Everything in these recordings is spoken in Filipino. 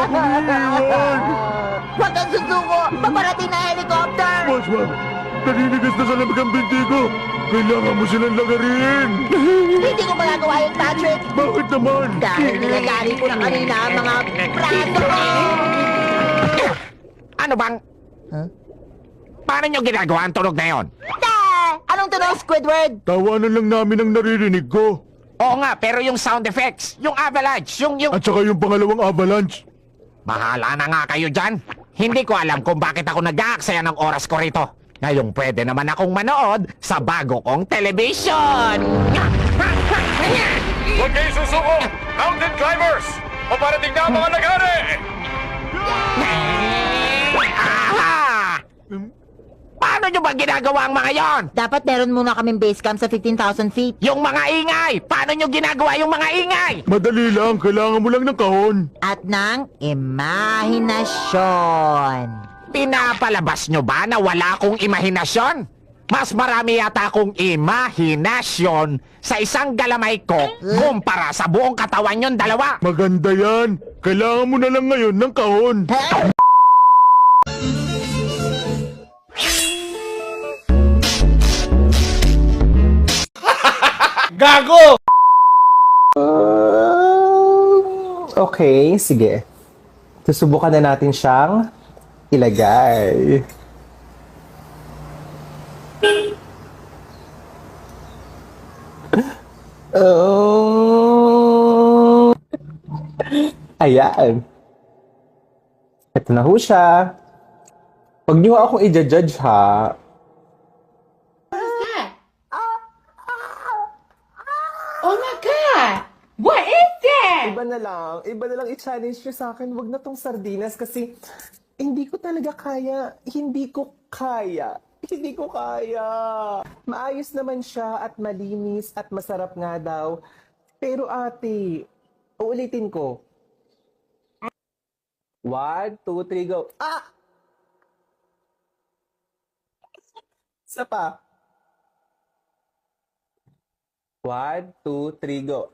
akong iiwan! Huwag kang susuko! Paparating na helicopter! Boss, ma'am, naninigas na sa lamig ang binti ko. Kailangan mo silang lagarin. Hindi ko magagawa yun, Patrick! Bakit naman? Dahil nilagari ko na kanina ang mga braso ko! Ano bang? Huh? Paano nyo ginagawa ang tunog na yon? Anong tunog, Squidward? Tawanan lang namin ang naririnig ko. Oo nga, pero yung sound effects, yung avalanche, yung... At saka yung pangalawang avalanche. Bahala na nga kayo dyan. Hindi ko alam kung bakit ako nag-aaksaya ng oras ko rito. Ngayong pwede naman akong manood sa bago kong television. Huwag kayo susuko! Mountain climbers! Paparating na ang mga lagari! Aha! Paano nyo ba ginagawa ang mga yon? Dapat meron muna kaming base camp sa 15,000 feet. Yung mga ingay! Paano nyo ginagawa yung mga ingay? Madali lang, kailangan mo lang ng kahon. At ng imahinasyon. Pinapalabas nyo ba na wala akong imahinasyon? Mas marami yata akong imahinasyon sa isang galamay ko kumpara sa buong katawan yung dalawa. Maganda yan. Kailangan mo na lang ngayon ng kahon. Gago! Okay, sige. Susubukan na natin siyang ilagay. Oh. Ayan. Ito na ho siya. Huwag niyo akong i-judge ha. Oh my God! What is that? Iba na lang i-challenge niyo sa akin. Huwag na tong sardinas kasi hindi ko talaga kaya. Hindi ko kaya. Maayos naman siya at malinis at masarap nga daw. Pero ate, uulitin ko. 1, 2, 3, go. Ah! Isa pa. 1, 2, 3, go.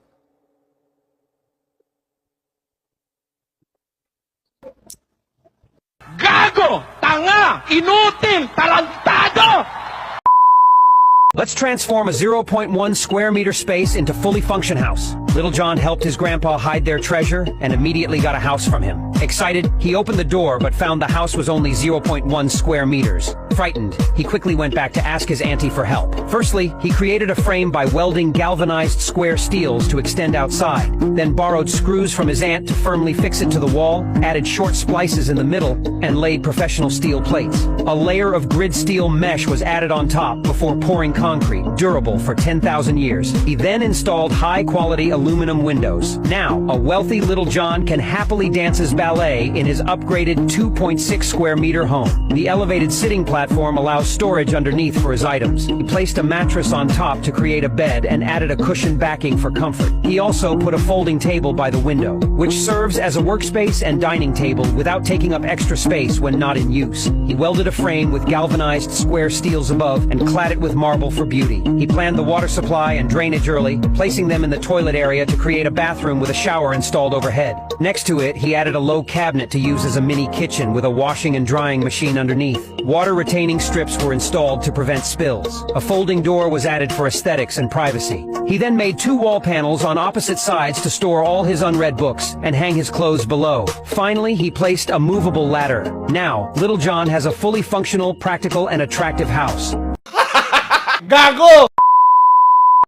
Gago! Tanga! Inutil! Tarantado! Let's transform a 0.1 square meter space into fully function house. Little John helped his grandpa hide their treasure and immediately got a house from him. Excited, he opened the door but found the house was only 0.1 square meters. Frightened, he quickly went back to ask his auntie for help. Firstly, he created a frame by welding galvanized square steels to extend outside, then borrowed screws from his aunt to firmly fix it to the wall, added short splices in the middle, and laid professional steel plates. A layer of grid steel mesh was added on top before pouring concrete, durable for 10,000 years. He then installed high-quality aluminum windows. Now, a wealthy little John can happily dance his ballet in his upgraded 2.6 square meter home. The elevated sitting platform allows storage underneath for his items. He placed a mattress on top to create a bed and added a cushioned backing for comfort. He also put a folding table by the window, which serves as a workspace and dining table without taking up extra space when not in use. He welded a frame with galvanized square steels above and clad it with marble for beauty. He planned the water supply and drainage early, placing them in the toilet area to create a bathroom with a shower installed overhead. Next to it, he added a low cabinet to use as a mini kitchen with a washing and drying machine underneath. Water retaining strips were installed to prevent spills. A folding door was added for aesthetics and privacy. He then made 2 wall panels on opposite sides to store all his unread books and hang his clothes below. Finally, he placed a movable ladder. Now, Little John has a fully functional, practical, and attractive house. Gago!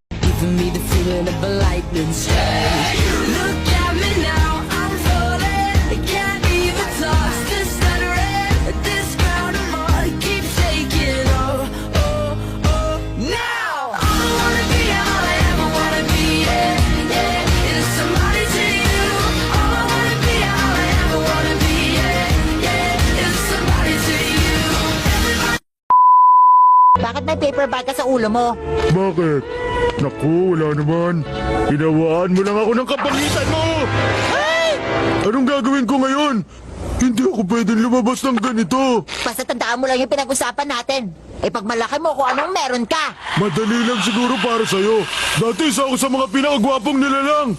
Giving me the feeling of a lightning strike. Look at me now, I'm falling. Can't even toss this stuttering. This ground I'm on keeps shaking. Oh, oh, oh. Now all I wanna be, all I ever wanna be, yeah, yeah, is somebody to you. All I wanna be, all I ever wanna be, yeah, yeah, is somebody to you. Bakit may paper bag ka sa ulo mo? Bakit? Naku, wala naman. Hinawaan mo lang ako ng kapangitan mo! Anong gagawin ko ngayon? Hindi ako pwedeng lumabas ng ganito. Basta tandaan mo lang yung pinag-usapan natin. Ipagmalaki mo kung anong meron ka. Madali lang siguro para sa'yo. Dati isa ako sa mga pinakagwapong nilalang.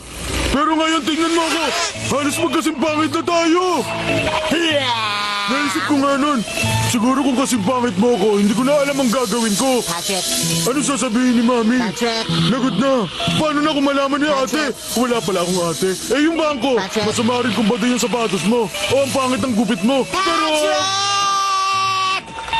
Pero ngayon tingnan mo ako. Halos magkasing pangit na tayo. Naisip ko nga nun. Siguro kung kasing pangit mo ako, hindi ko na alam ang gagawin ko. Patrick, Ano sasabihin ni Mami? Patrick. Lagot na. Paano na kung malaman ni ate? Wala pala akong ate. Eh yung bangko, Patrick. masama rin kung bada yung sapatos mo. O ang pangit ng gupit mo. Pero... Patrick!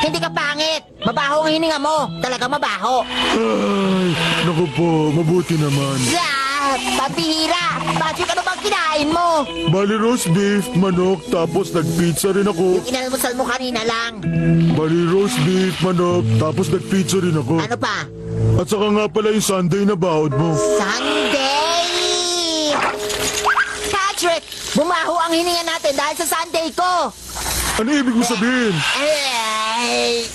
Hindi ka pangit. Mabaho ang hininga mo. Talaga mabaho. Ay, naku po, mabuti naman. Ah, pambihira. Patrick, ano bang kinain mo? Bali roast beef, manok, tapos nagpizza rin ako. Inalmusal mo kanina lang. Bali roast beef, manok, tapos nagpizza rin ako. Ano pa? At saka nga pala yung Sunday na baon mo. Sunday! Patrick, bumaho ang hininga natin dahil sa Sunday ko. Ano ibig mo sabihin? Ay,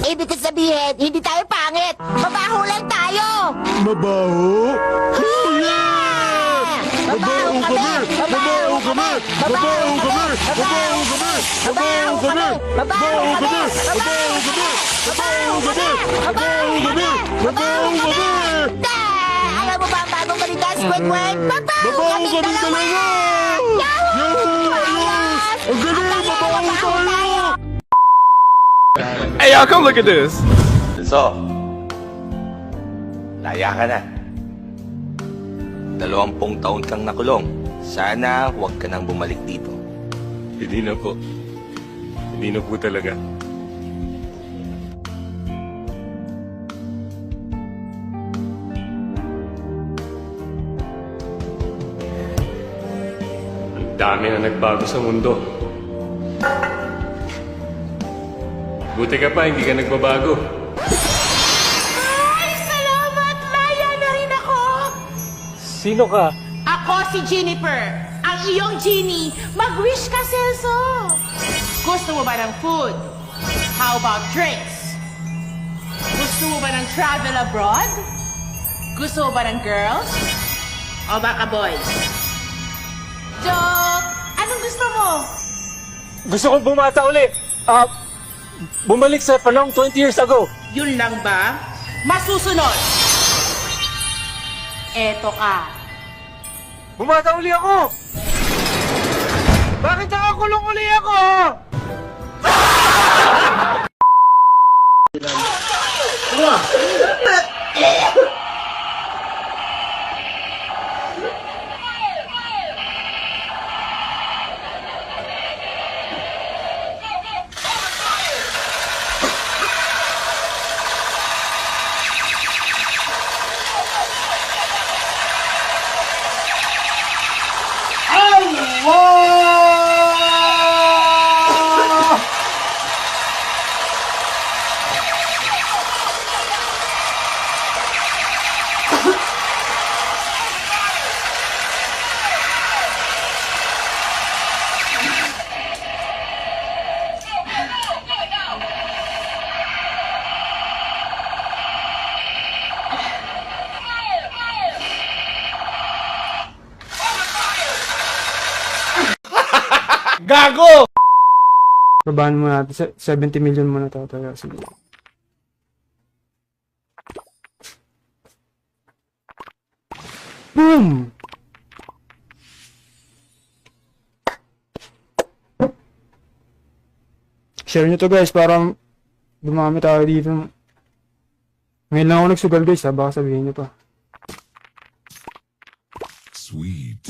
ibig ko sabihin, hindi tayo pangit. Mabaho lang tayo. Mabaho? Oh yeah! Mabaho kami! Mabaho kami! Mabaho kami! Mabaho kami! Mabaho kami! Mabaho kami! Mabaho kami! Mabaho kami! Mabaho kami! Mabaho kami! Alam mo ba ang bagong balita, Squidward? Mabaho Mabaho kami kami dalawa! talaga! Yahoo! Ayos! Ang galing! Mabaho tayo! Hey, y'all, come look at this. So, laya ka na. 20 taon kang nakulong. Sana huwag ka nang bumalik dito. Hindi na po. Hindi na po talaga. Ang dami na nagbago sa mundo. Buti ka pa, hindi ka nagbabago. Ay, salamat! Laya na rin ako! Sino ka? Ako si Jennifer, ang iyong genie. Mag-wish ka, Celso! Gusto mo ba ng food? How about drinks? Gusto mo ba ng travel abroad? Gusto mo ba ng girls? O baka boys? Joke! Anong gusto mo? Gusto kong bumata uli. Bumalik sa panahong 20 years ago. Yun lang ba? Masusunod! Eto ka. Bumata uli ako! Bakit nakakulong uli ako? Gago! Babaan mo natin. 70 million muna tataya siguro. Boom! Share nyo to guys para dumami tayo dito. Ngayon lang ako nagsugal guys ha. Baka sabihin nyo pa. Sweet.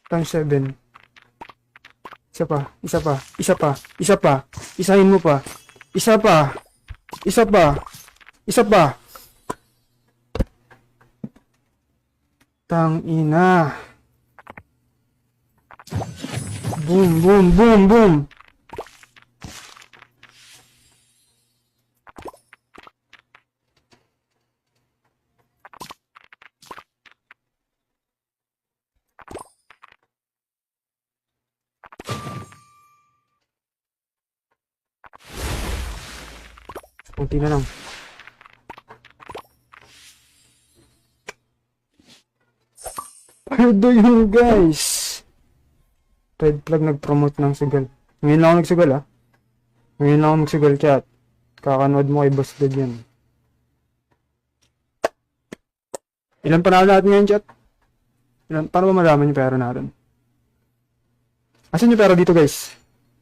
Times 7. Isa pa, isa pa, isa pa, isa pa, isahin mo pa, isa pa, isa pa, isa pa. Tang ina. Boom, boom, boom, boom. Kunti na lang. Ano yun guys? Red flag nag-promote ng sugal. Ngayon lang ako nagsugal ah. Ngayon lang ako magsugal chat. Kakanood mo kay Boss Dad yan. Ilan panalo natin ngayon chat? Paano ba malaman yung pera natin? Asan yung pera dito guys?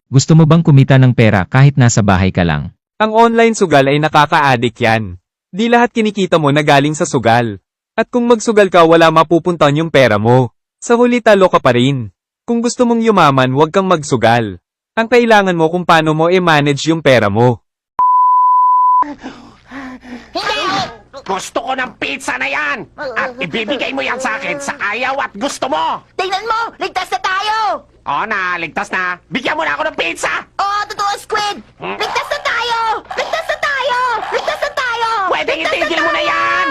Gusto mo bang kumita ng pera kahit nasa bahay ka lang? Ang online sugal ay nakaka-addict yan. Di lahat kinikita mo na galing sa sugal. At kung magsugal ka wala mapupuntan yung pera mo. Sa huli talo ka pa rin. Kung gusto mong yumaman huwag kang magsugal. Ang kailangan mo kung paano mo i-manage yung pera mo. Gusto ko ng pizza na yan! At ibibigay mo yan sa akin sa ayaw at gusto mo! Tingnan mo! Ligtas na tayo! Oo na, ligtas na. Bigyan mo na ako ng pizza! Oo, totoo, Squid! Ligtas na tayo! Ligtas na tayo! Ligtas na tayo! Pwedeng Ligtas itigil mo na yan!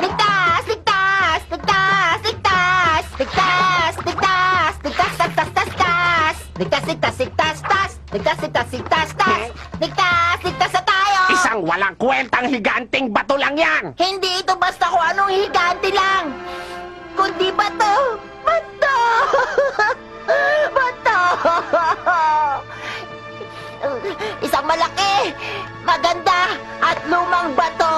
Ligtas! Ligtas! Ligtas! Ligtas! Ligtas! Ligtas! Ligtas! Tas! Tas! Tas! Tas! Ligtas! Ligtas! Ligtas! Tas! Ligtas! Ligtas! Ligtas! Tas! Ligtas! Ligtas na tayo! Isang walang kwentang higanting bato lang yan! Hindi ito basta kung anong higante lang! Kundi bato! Bato! Bato! Isang malaki, maganda, at lumang bato.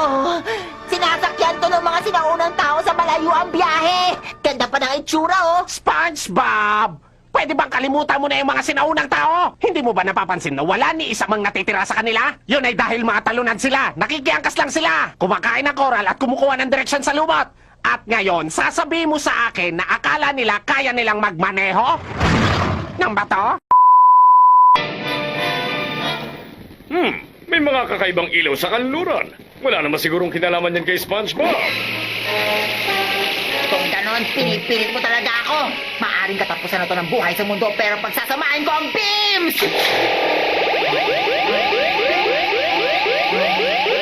Sinasakyan to ng mga sinaunang tao sa malayuang biyahe. Ganda pa ng itsura, oh. SpongeBob! Pwede bang kalimutan mo na yung mga sinaunang tao? Hindi mo ba napapansin na wala ni isa mang natitira sa kanila? Yun ay dahil mga talunan sila. Nakikiangkas lang sila. Kumakain ng koral at kumukuha ng direksyon sa lumot. At ngayon, sasabihin mo sa akin na akala nila kaya nilang magmaneho? Ng bato? May mga kakaibang ilaw sa kanluran. Wala naman sigurong kinalaman yan kay SpongeBob. Kung ganon, pinipilit mo talaga ako. Maaring katapusan na to ng buhay sa mundo, pero pagsasamahin ko ang beams!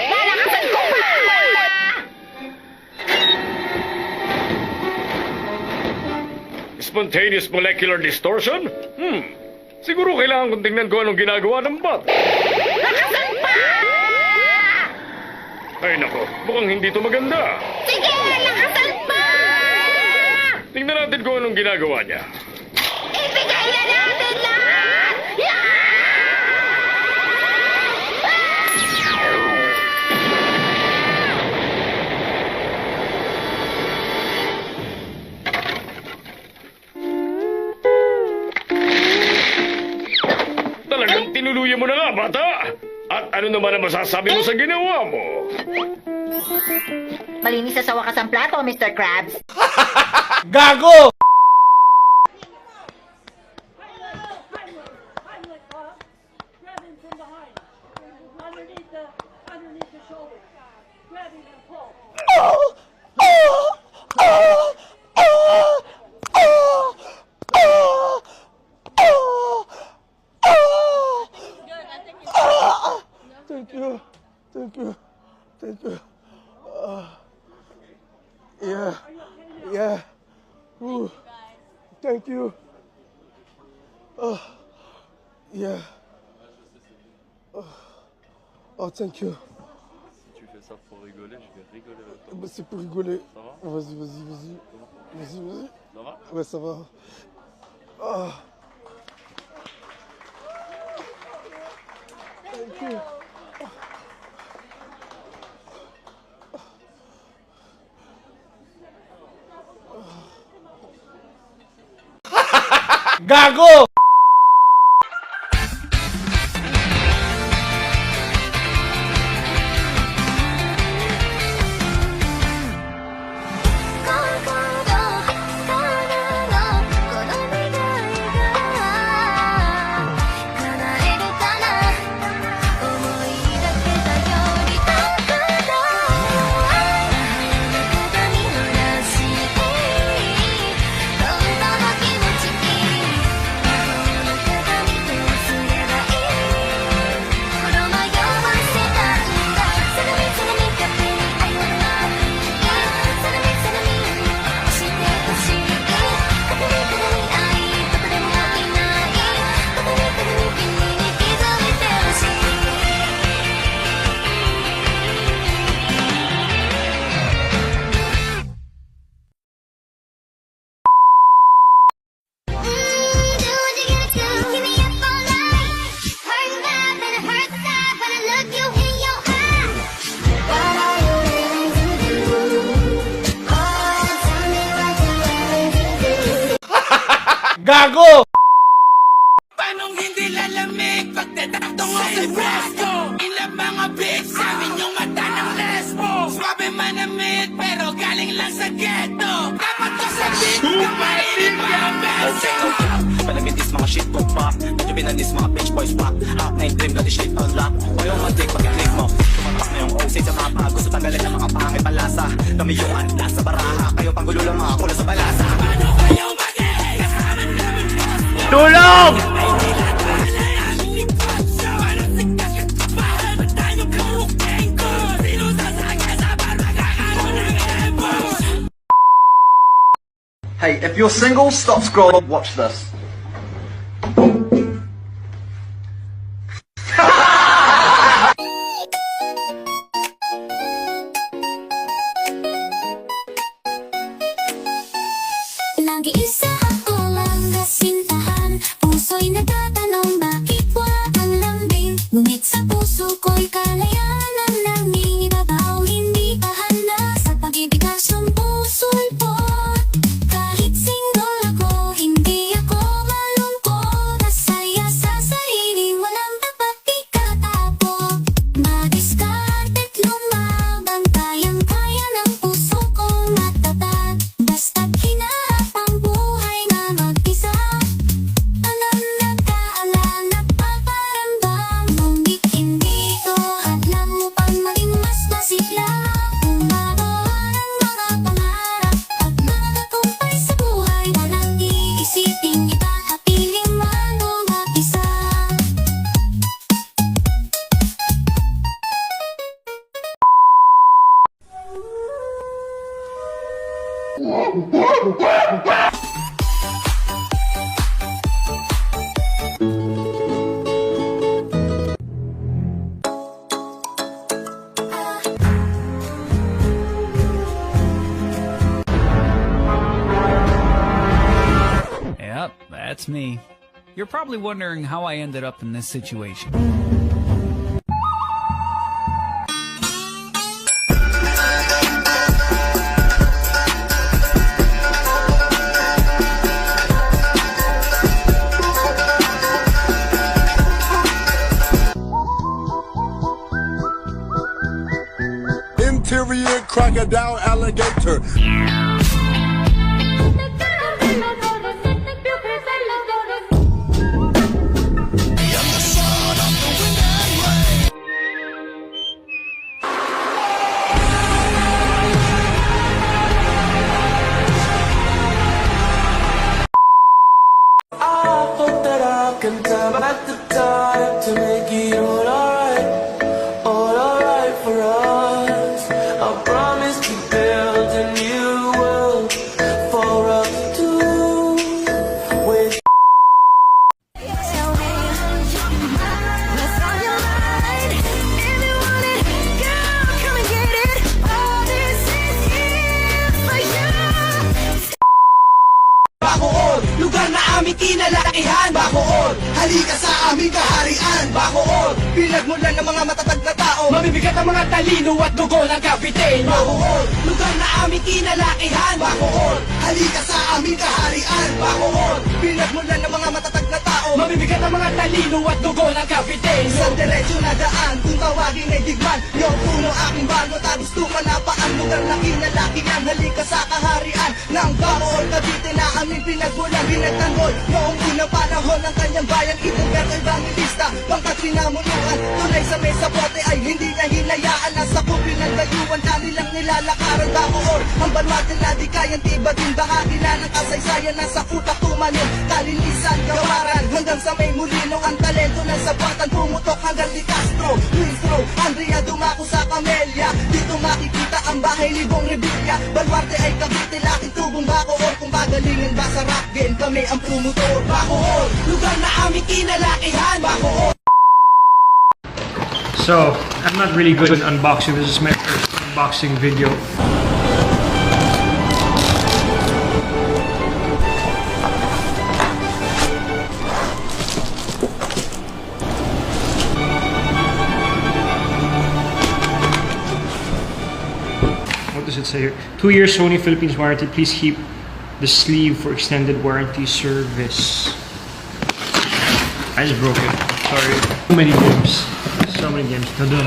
Lalakasan ko pa! Spontaneous molecular distortion? Siguro kailangan kong tingnan ko anong ginagawa ng bot. Lakasan pa! Ay nako, mukhang hindi to maganda. Sige, lakasan pa! Tingnan natin kung anong ginagawa niya. Ibigay na natin lahat! Talagang tinuluyan mo na nga, bata! At ano naman ang masasabi mo sa ginawa mo? Malinis na sa wakas ang plato, Mr. Krabs. Gago! Thank you. Thank you. Thank you. Yeah. Yeah. Ooh. Thank you. Yeah. Oh, thank you. Si tu fais ça pour rigoler, je vais rigoler avec toi. Bah, c'est pour rigoler. Ça va? Vas-y, vas-y, vas-y. Vas-y, vas-y. Ça va? Ouais, ça va. Thank you. Gago! Itong sa Fresco. Ilang mga bitch sa inyong mata ng lesbo. Swabe manamit pero galing lang sa ghetto. Dapat to sa beat kamainin mga beso. Palamitis mga shit kong pop. Medyo binanis mga bitch boys pop. Up na yung dream, got the shit unlock. O yung matik, pag-click mo. Tumatak na yung OC sa mapa. Gusto tanggalin ng mga pangit palasa. Kami yung andas sa baraha. Kayo panggulo lang mga kulo sa balasa. Paano kayo mag-e? Kasama namin boss. Tulong! Hey, if you're single, stop scrolling. Watch this. Nag-iisa ako lang kasintahan. Puso'y nagtatanong bakit walang lambing. Ngunit sa puso ko'y kalayanan nangingibabaw. Hindi pa handa sa pag-ibig asyong puso'y pot. Kahit single ako, hindi ako malungkot. Nasaya sa sariling walang dapat ikatapot. Madiskarte't lumabang, kayang-kaya ng puso kong matatag. Basta't hinaharap ang buhay na mag-isa. Anong nagkaalam at paparamdam, ngunit hindi ito hadlang upang maging mas masigla. Umagawa ng mga pangarap at mga tagumpay sa buhay. Walang iisiping iba at piling man o mag-isa. Yep, that's me. You're probably wondering how I ended up in this situation. Interior crocodile alligator. I hope that I can turn back the time to make it all alright for us. I promise to build a new world for us two. With tell me what's on your mind. If you want it, girl, come and get it. All this is here for you. Bacoor, lugar na aming kinalakihan. Bacoor, halika sa aming kaharian. Bacoor, pinagmulan ng mga matatag na tao. Mabibigat ang mga talino at dugo ng kapitenyo. Bacoor, lugar na aming kinalakihan. Bacoor, halika sa aming kaharian. Bacoor, pinagmulan ng mga matatag na tao. Mabibigat ang mga talino at dugo ng kapitenyo. Sa diretsyo na daan, kung tawagin ay digman. Yung puno aking bago, tapos tumanapaan. Lugar na kinalakihan, halika sa kaharian ng Bacoor, Cavite na aming pinagmulan. Pinagtanggol noong unang panahon ng kanyang bayan. Itong Berto Evangelista, pangkat pinamunuan. Tunay sa mesa bote ay hindi niya hinayaan. Nasa kupin ng dayuan, kanilang nilalakaran. Bacoor, ang banwatin na di kayang tibatin. Bahagi na ng kasaysayan, nasa utak tumanim. Kalinisan, gawaran, hanggang sa may mulino. Ang talento ng sabatan, pumutok hanggang di Castro. Luistro, Andrea, dumako sa Camellia. Dito makikita ang bahay ni Bong Revilla. Baluarte ay Cavite, laking tubong Bacoor. Kung magalingan ba sa rap game, kami ang promotor. Bacoor, lugar na aming kinalakihan. Bacoor. So, I'm not really good at unboxing. This is my first unboxing video. What does it say here? 2 years Sony Philippines warranty. Please keep the sleeve for extended warranty service. I just broke it. Sorry. So many games. So many games. Ta-da!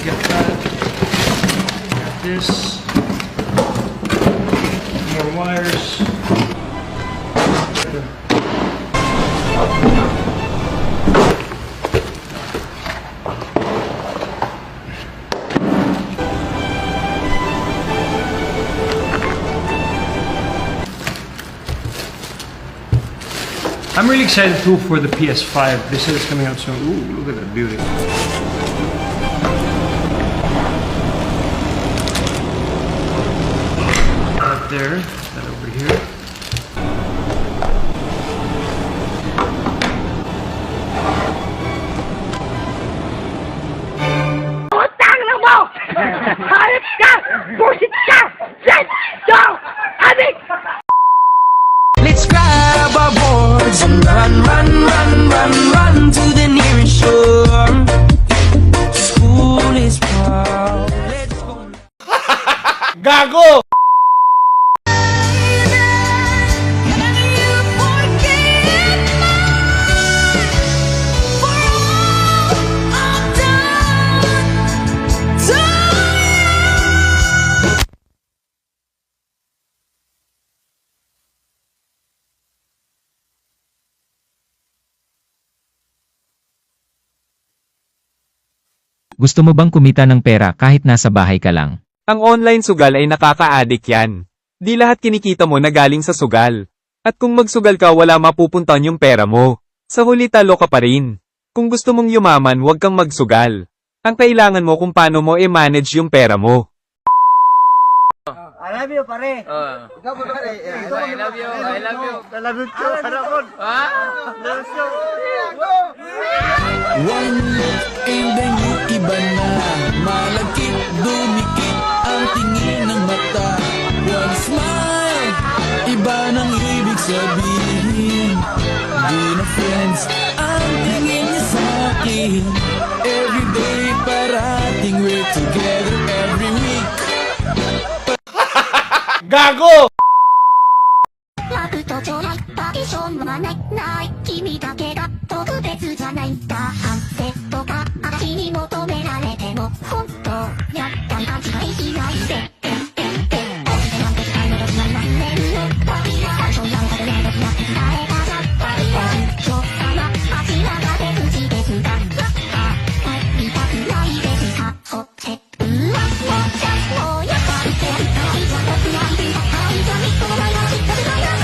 Get that. Got this. More wires. I'm really excited too for the PS5. They said it's coming out soon. Ooh, look at that beauty. That there, that over here. Utang na mo! Hayop ka! Busit ka! Yes! Go! Adik! Let's grab our boards and run, run, run, run, run to the nearest shore. School is proud. Let's go. Gago! Gusto mo bang kumita ng pera kahit nasa bahay ka lang? Ang online sugal ay nakaka-addict yan. Di lahat kinikita mo na galing sa sugal. At kung magsugal ka wala mapupuntan yung pera mo. Sa huli talo ka pa rin. Kung gusto mong yumaman huwag kang magsugal. Ang kailangan mo kung paano mo i-manage yung pera mo. I love you, pare. Ikaw mo, pare. I love you. I love you. I love you too. Haramon. Love you. One look and then yung iba na. Malagkit, dumikit ang tingin ng mata. One smile, iba nang ibig sabihin. Di na friends ang tingin niya sa akin. Everyday parating we're together every week. Gago! ラブとちょうだいパーティションはないない君だけが特別じゃないんだ反省とか私に求められても本当やったり勘違いしないでなんて使いの時は何年のパーティーは最初にやることで時なって伝えたじゃん今日様足長で口ですが帰りたくないですかそってうわもうじゃもうやっぱり手いじゃ僕やいていたいじゃみっともないな知ったくないな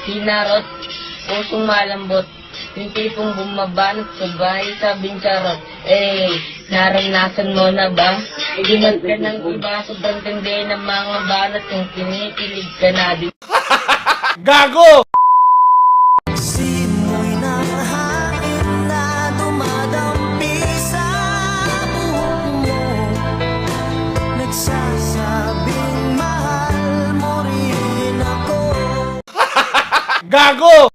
Hinarot, pusong malambot, yung tipong bumabanat sa bahay, sabing charot. Naranasan mo na ba? Iginat ka ng iba, sobrang tindi ng mga banat, yung kinikilig ka na din. Gago! Simoy ng hangin na dumadampi sa buhok mo. Nagsasabing mahal mo rin ako. Gago!